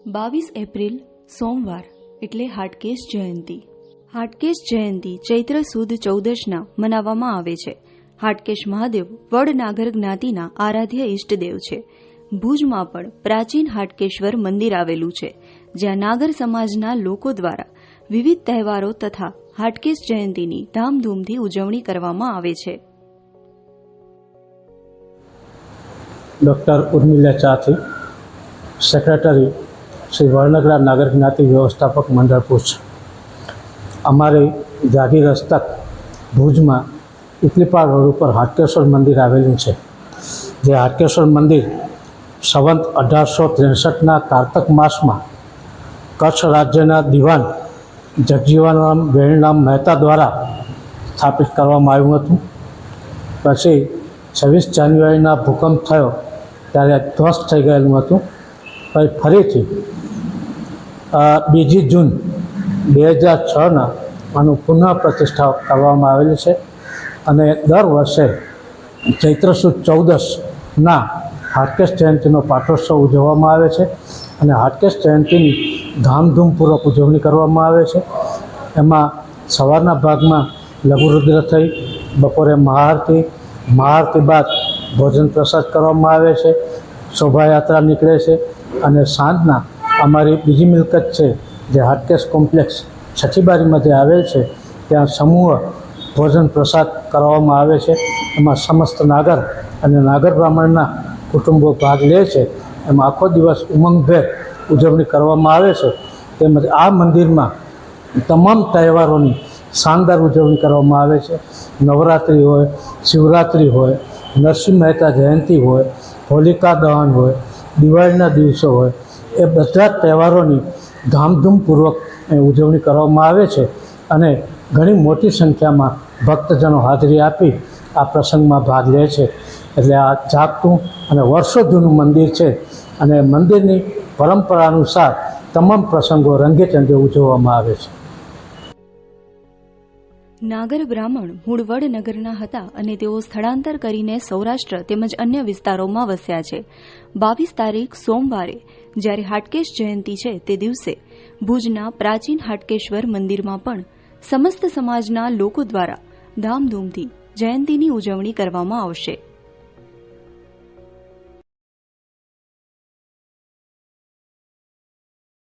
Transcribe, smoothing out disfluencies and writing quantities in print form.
22 April સોમવાર એટલે હાટકેશ જયંતી. હાટકેશ જયંતી ચૈત્ર સુદ ચૌદશના મનાવવામાં આવે છે. હાટકેશ મહાદેવ વડનાગર જ્ઞાતિના આરાધ્ય ઇષ્ટદેવ છે. ભુજમાં પણ પ્રાચીન હાટકેશ્વર મંદિર આવેલું છે, જ્યાં નાગર સમાજના લોકો દ્વારા વિવિધ તહેવારો તથા હાટકેશ જયંતીની ધામધૂમથી ઉજવણી કરવામાં આવે છે. ડૉક્ટર ઉર્મિલા ચાથી, સેક્રેટરી શ્રી વડનગર નાગર જ્ઞાતિ વ્યવસ્થાપક મંડળ ભુજ. અમારી જાગીર હસ્તક ભુજમાં ઇટલીપાડ રોડ ઉપર હાટકેશ્વર મંદિર આવેલું છે. જે હાટકેશ્વર મંદિર સંવંત 1863ના કારતક માસમાં કચ્છ રાજ્યના દિવાન જગજીવનરામ વેણરામ મહેતા દ્વારા સ્થાપિત કરવામાં આવ્યું હતું. પછી 26 જાન્યુઆરીના ભૂકંપ થયો ત્યારે ધ્વસ્ત થઈ ગયેલું હતું. પછી ફરીથી 2 જૂન 2006ના આનું પુનઃ પ્રતિષ્ઠા કરવામાં આવેલી છે અને દર વર્ષે ચૈત્ર સુદ ચૌદશના હાટકેશ જયંતીનો પાટોત્સવ ઉજવવામાં આવે છે અને હાટકેશ જયંતીની ધામધૂમપૂર્વક ઉજવણી કરવામાં આવે છે. એમાં સવારના ભાગમાં લઘુરુદ્ર થઈ, બપોરે મહાઆરતી બાદ ભોજન પ્રસાદ કરવામાં આવે છે, શોભાયાત્રા નીકળે છે અને સાંજના અમારી બીજી મિલકત છે જે હાટકેશ કોમ્પ્લેક્સ છઠ્ઠીબારીમાં જે આવેલ છે ત્યાં સમૂહ ભોજન પ્રસાદ કરવામાં આવે છે. એમાં સમસ્ત નાગર અને નાગર બ્રાહ્મણના કુટુંબો ભાગ લે છે. એમાં આખો દિવસ ઉમંગભેર ઉજવણી કરવામાં આવે છે. તેમજ આ મંદિરમાં તમામ તહેવારોની શાનદાર ઉજવણી કરવામાં આવે છે. નવરાત્રિ હોય, શિવરાત્રિ હોય, નરસિંહ મહેતા જયંતિ હોય, હોલિકા દહન હોય, દિવાળીના દિવસો હોય, એ બધા તહેવારોની ધામધૂમપૂર્વક ઉજવણી કરવામાં આવે છે અને ઘણી મોટી સંખ્યામાં ભક્તજનો હાજરી આપી આ પ્રસંગમાં ભાગ લે છે. એટલે આ જાગતું અને વર્ષો જૂનું મંદિર છે અને મંદિરની પરંપરા અનુસાર તમામ પ્રસંગો રંગેચંગે ઉજવવામાં આવે છે. નાગર બ્રાહ્મણ મૂળ વડનગરના હતા અને તેઓ સ્થળાંતર કરીને સૌરાષ્ટ્ર તેમજ અન્ય વિસ્તારોમાં વસ્યા છે. 22 તારીખ સોમવારે જ્યારે હાટકેશ જયંતી છે તે દિવસે ભુજના પ્રાચીન હાટકેશ્વર મંદિરમાં પણ સમસ્ત સમાજના લોકો દ્વારા ધામધૂમથી જયંતીની ઉજવણી કરવામાં આવશે.